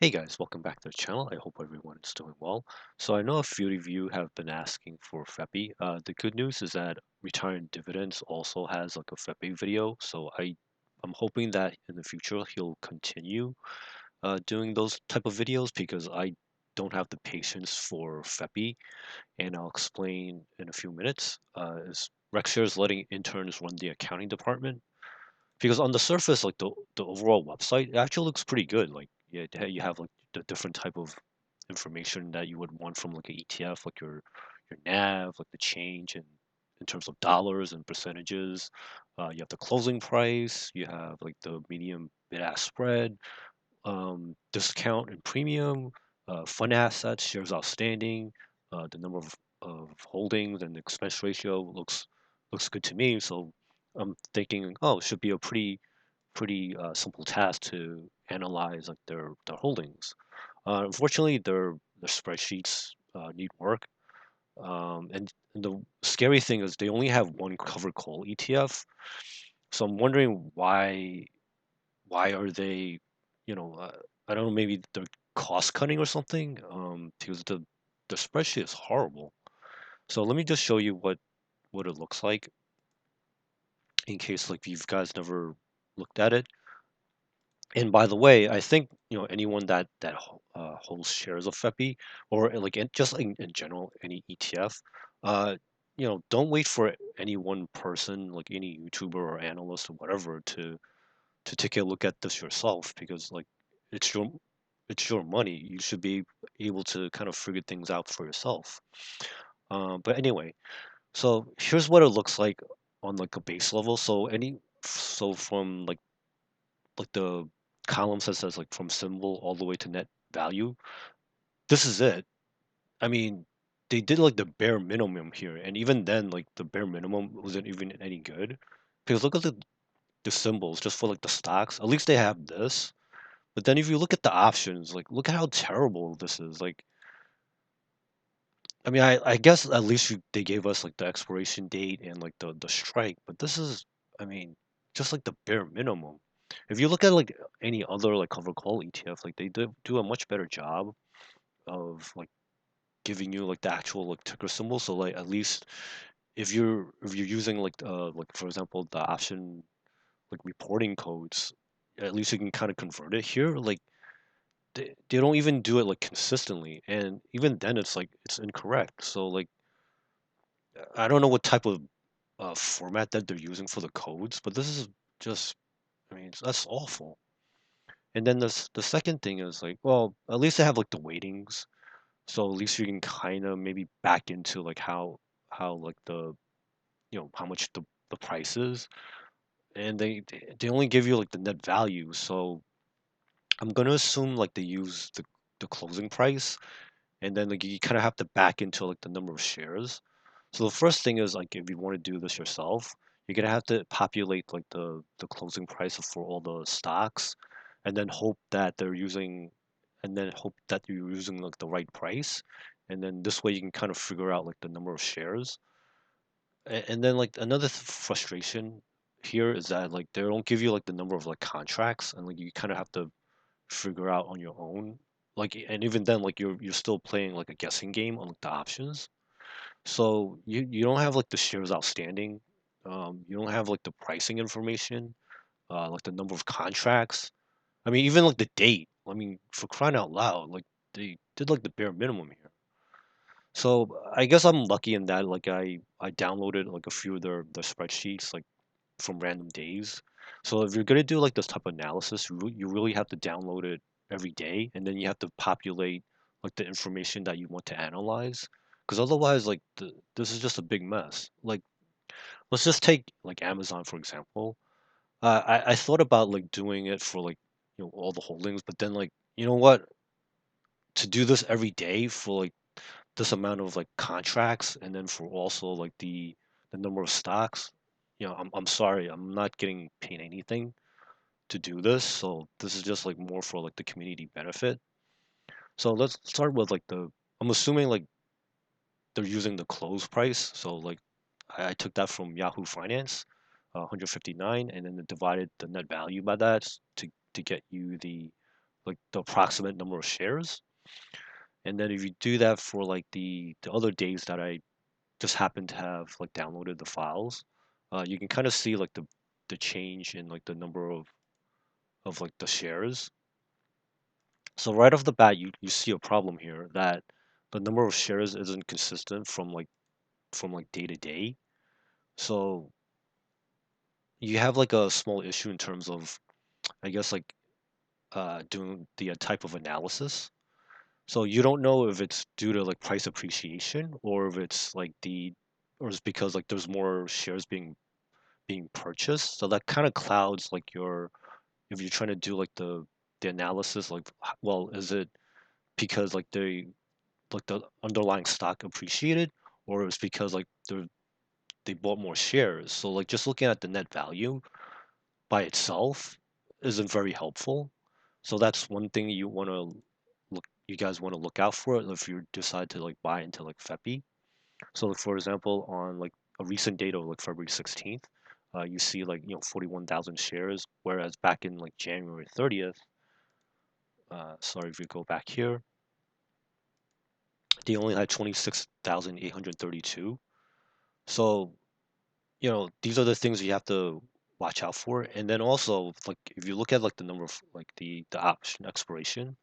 Hey guys, welcome back to the channel. I hope everyone is doing well. So I know a few of you have been asking for FEPI. The good news is that Retiring Dividends also has like a FEPI video. I'm hoping that in the future he'll continue doing those type of videos because I don't have the patience for FEPI, and I'll explain in a few minutes. Is Rexshare is letting interns run the accounting department because on the surface, like the overall website, it actually looks pretty good. Like yeah, you have like the different type of information that you would want from like an ETF, like your NAV, like the change in terms of dollars and percentages. You have the closing price. You have like the medium bid-ask spread, discount and premium, fund assets, shares outstanding, the number of holdings and the expense ratio looks good to me. So I'm thinking, oh, it should be a pretty simple task to analyze like their holdings. Unfortunately, their spreadsheets need work. And the scary thing is they only have one covered call ETF. So I'm wondering why are they, you know, I don't know, maybe they're cost cutting or something. Because the spreadsheet is horrible. So let me just show you what it looks like in case like you guys never looked at it. And by the way, I think anyone that holds shares of FEPI or like just in general any ETF, uh, don't wait for any one person like any YouTuber or analyst or whatever to take a look at this yourself because like it's your it's your money. You should be able to kind of figure things out for yourself. But anyway, so here's what it looks like on like a base level. So from like the columns that says like from symbol all the way to net value. This is it. I mean, they did like the bare minimum here, and even then, like the bare minimum wasn't even any good. Because look at the symbols just for like the stocks. At least they have this. But then if you look at the options, like look at how terrible this is. Like, I mean, I guess at least they gave us like the expiration date and like the strike, but this is, I mean, just like the bare minimum. If you look at like any other like cover call ETF, like they do a much better job of like giving you like the actual like ticker symbol. So like at least if you're using like for example the option like reporting codes, at least you can kind of convert it here. Like they don't even do it like consistently, and even then it's like it's incorrect. So like I don't know what type of format that they're using for the codes, but this is just, I mean, that's awful. And then the second thing is like, well, at least they have like the weightings, so at least you can kind of maybe back into like how like the how much the price is, and they only give you like the net value. So I'm gonna assume like they use the closing price, and then like you kind of have to back into like the number of shares. So the first thing is like if you want to do this yourself, you're gonna have to populate like the closing price for all the stocks, and then hope that you're using like the right price, and then this way you can kind of figure out like the number of shares. And then like another frustration here is that like they don't give you like the number of like contracts, and like you kind of have to figure out on your own. Like and even then like you're still playing like a guessing game on like the options. So you don't have like the shares outstanding. You don't have like the pricing information, like the number of contracts. I mean, even like the date. I mean, for crying out loud, like they did like the bare minimum here. So I guess I'm lucky in that like I downloaded like a few of their spreadsheets like from random days. So if you're gonna do like this type of analysis, you really have to download it every day, and then you have to populate like the information that you want to analyze, because otherwise, like this is just a big mess. Like let's just take like Amazon for example. I thought about like doing it for like all the holdings, but then like you know what, to do this every day for like this amount of like contracts, and then for also like the number of stocks, I'm sorry, I'm not getting paid anything to do this, so this is just like more for like the community benefit. So let's start with like I'm assuming like they're using the close price. So like I took that from Yahoo Finance, 159, and then divided the net value by that to get you like the approximate number of shares. And then if you do that for like the other days that I just happen to have like downloaded the files, you can kind of see like the change in like the number of like the shares. So right off the bat, you see a problem here that the number of shares isn't consistent from like day to day. So you have like a small issue in terms of, I guess, like doing the type of analysis. So you don't know if it's due to like price appreciation or if it's like or it's because like there's more shares being purchased. So that kind of clouds like if you're trying to do like the analysis, like, well, is it because like the underlying stock appreciated, or it's because like they bought more shares. So like just looking at the net value by itself isn't very helpful. So that's one thing you guys want to look out for if you decide to like buy into like FEPI. So like for example, on like a recent date of like February 16th, you see like 41,000 shares, whereas back in like January 30th, sorry if you go back here, they only had 26,832. So these are the things you have to watch out for. And then also, like, if you look at like the number of like the option expiration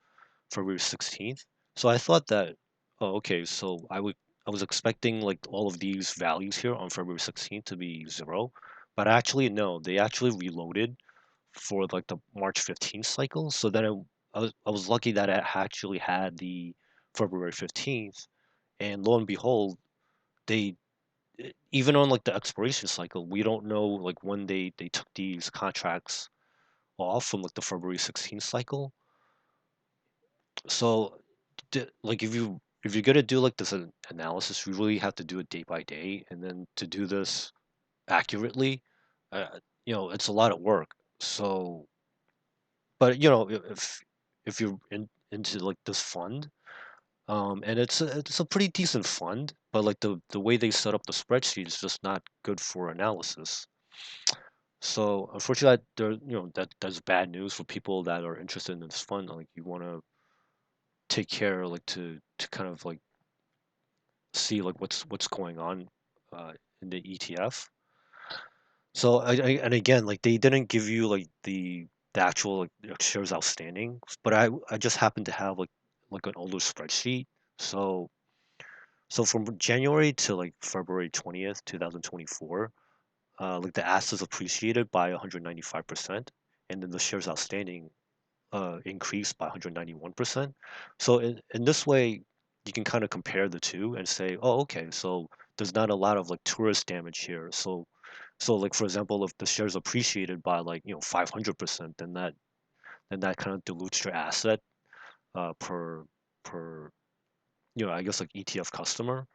February 16th. So I thought that, oh, okay, so I was expecting like all of these values here on February 16th to be zero, but actually no, they actually reloaded for like the March 15th cycle. So then I was lucky that I actually had the February 15th, and lo and behold, they even on like the expiration cycle, we don't know like when they took these contracts off from like the February 16th cycle. So like if you're gonna do like this analysis, you really have to do it day by day, and then to do this accurately, it's a lot of work. So, but if you're into like this fund, and it's a pretty decent fund, but like the way they set up the spreadsheet is just not good for analysis. So unfortunately, that's bad news for people that are interested in this fund. Like you want to take care, like to kind of like see like what's going on in the ETF. So and again, like they didn't give you like the actual like shares outstanding, but I just happen to have like an older spreadsheet. So from January to like February 20th, 2024, like the assets appreciated by 195%, and then the shares outstanding increased by 191%. So in this way, you can kind of compare the two and say, oh, okay, so there's not a lot of like tourist damage here. So like for example, if the shares appreciated by like 500%, then that kind of dilutes your asset per per I guess like ETF customer.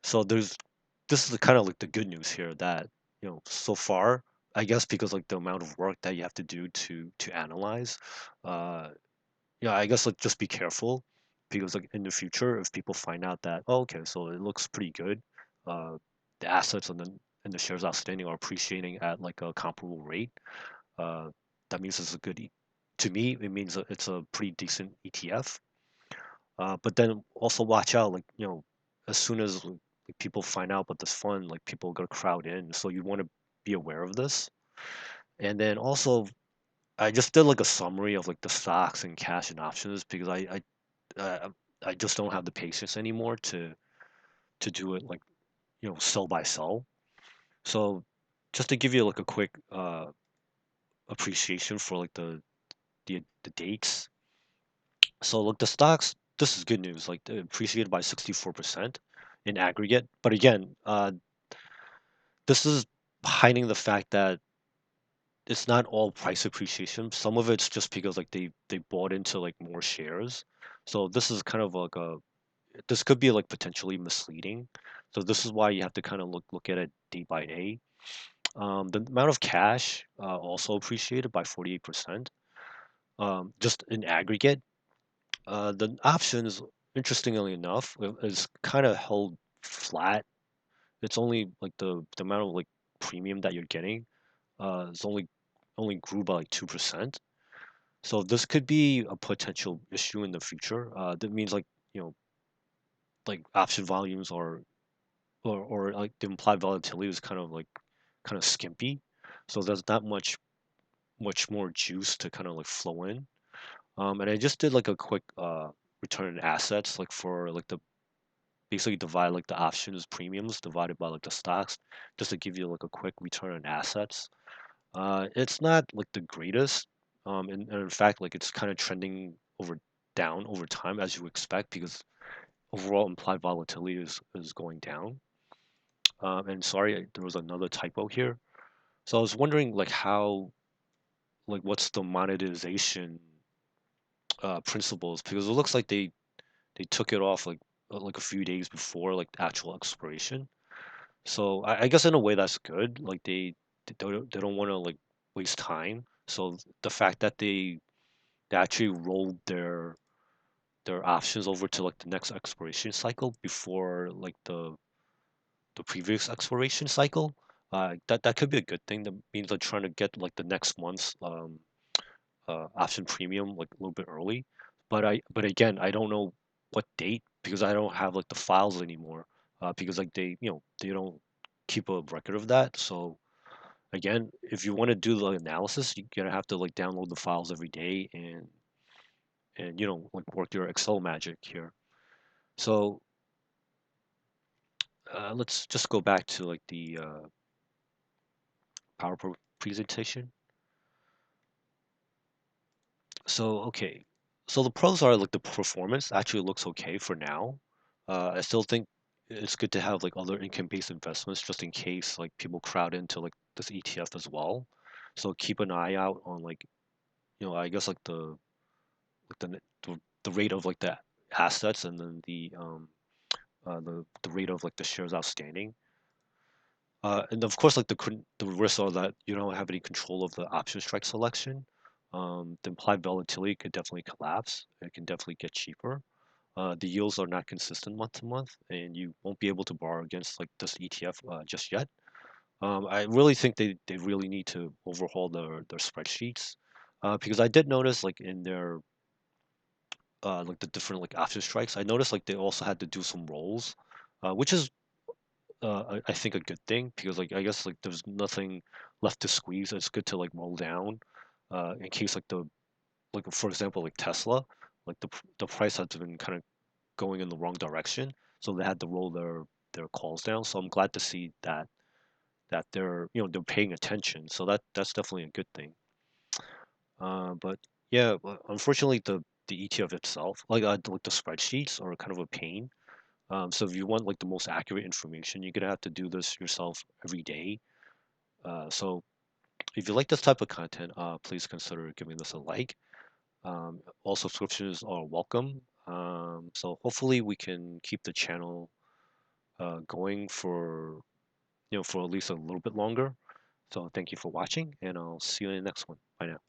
So this is the kind of like the good news here that so far I guess because like the amount of work that you have to do to analyze, uh, I guess like just be careful because like in the future, if people find out that, oh, okay, so it looks pretty good, uh, the assets and the shares outstanding are appreciating at like a comparable rate, uh, that means it's a good. To me, it means that it's a pretty decent ETF. But then also watch out, like as soon as like people find out about this fund, like people are gonna crowd in, so you want to be aware of this. And then also, I just did like a summary of like the stocks and cash and options because I just don't have the patience anymore to do it like sell by sell. So just to give you like a quick appreciation for like the dates. So look, the stocks. This is good news. Like they appreciated by 64% in aggregate. But again, this is hiding the fact that it's not all price appreciation. Some of it's just because like they bought into like more shares. So this is kind of like a this could be like potentially misleading. So this is why you have to kind of look at it day by day. The amount of cash also appreciated by 48%. Just in aggregate. The options, interestingly enough, is kind of held flat. It's only like the amount of like premium that you're getting is only grew by like 2%. So this could be a potential issue in the future. That means like like option volumes are or like the implied volatility is kind of skimpy. So there's not much more juice to kind of like flow in. And I just did like a quick return on assets like for like the basically divide like the options premiums divided by like the stocks just to give you like a quick return on assets. It's not like the greatest. And in fact like it's kind of trending down over time as you expect because overall implied volatility is going down. And sorry, there was another typo here. So I was wondering like how like what's the monetization principles because it looks like they took it off like a few days before like the actual expiration. So I guess in a way that's good. Like they don't want to like waste time. So the fact that they actually rolled their options over to like the next expiration cycle before like the previous expiration cycle, that could be a good thing. That means they're trying to get like the next month's option premium like a little bit early. But again, I don't know what date because I don't have like the files anymore. Because like they don't keep a record of that. So again, if you want to do the analysis, you're gonna have to like download the files every day and like work your Excel magic here. So let's just go back to like the PowerPoint presentation. So okay, so the pros are like the performance actually looks okay for now. I still think it's good to have like other income-based investments just in case like people crowd into like this ETF as well. So keep an eye out on like I guess like the rate of like the assets and then the rate of like the shares outstanding. And of course, like the risks are that you don't have any control of the option strike selection. The implied volatility could definitely collapse. It can definitely get cheaper. The yields are not consistent month to month, and you won't be able to borrow against like this ETF just yet. I really think they really need to overhaul their spreadsheets because I did notice like in their like the different like option strikes, I noticed like they also had to do some rolls, which is I think a good thing because like I guess like there's nothing left to squeeze. It's good to like roll down, in case like the like for example like Tesla, like the price has been kind of going in the wrong direction, so they had to roll their calls down. So I'm glad to see that they're they're paying attention. So that's definitely a good thing. But yeah, unfortunately the ETF itself, like the spreadsheets are kind of a pain. So if you want like the most accurate information, you're gonna have to do this yourself every day. So if you like this type of content, please consider giving this a like. All subscriptions are welcome. So hopefully we can keep the channel going for for at least a little bit longer. So thank you for watching, and I'll see you in the next one. Bye now.